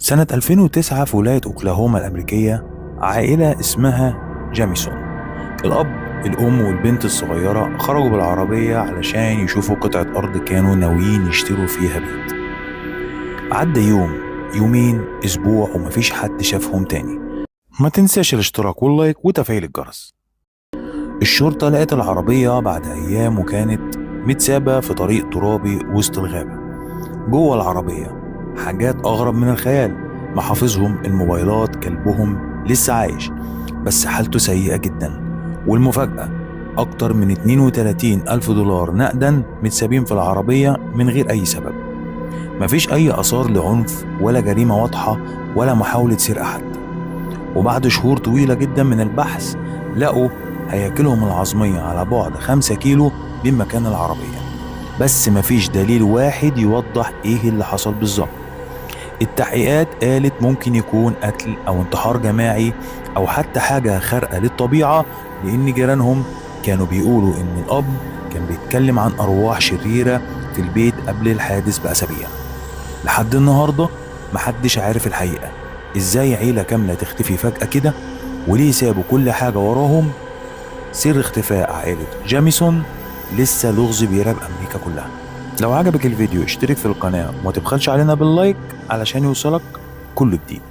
سنة 2009 في ولاية أوكلاهوما الأمريكية، عائلة اسمها جاميسون، الأب الأم والبنت الصغيرة خرجوا بالعربية علشان يشوفوا قطعة أرض كانوا ناويين يشتروا فيها بيت. عدى يوم، يومين، أسبوع، ومفيش حد شافهم تاني. ما تنساش الاشتراك واللايك وتفعيل الجرس. الشرطة لقت العربية بعد أيام وكانت متسابة في طريق ترابي وسط الغابة. جوه العربية حاجات أغرب من الخيال، محافظهم، الموبايلات، كلبهم لسه عايش بس حالته سيئة جدا. والمفاجأة، أكتر من 32 ألف دولار نقدا متسابين في العربية من غير أي سبب. مفيش أي آثار لعنف ولا جريمة واضحة ولا محاولة سرقة حتى. وبعد شهور طويلة جدا من البحث لقوا هياكلهم العظمية على بعد 5 كيلو من مكان العربية، بس مفيش دليل واحد يوضح ايه اللي حصل بالظبط. التحقيقات قالت ممكن يكون قتل او انتحار جماعي او حتى حاجة خارقة للطبيعة، لان جيرانهم كانوا بيقولوا ان الاب كان بيتكلم عن ارواح شريرة في البيت قبل الحادث بأسابيع. لحد النهاردة محدش عارف الحقيقة، ازاي عيلة كاملة تختفي فجأة كده، وليه سابوا كل حاجة وراهم. سر اختفاء عائلة جاميسون لسه لغز بيرعب أمريكا كلها. لو عجبك الفيديو اشترك في القناة وما تبخلش علينا باللايك علشان يوصلك كل جديد.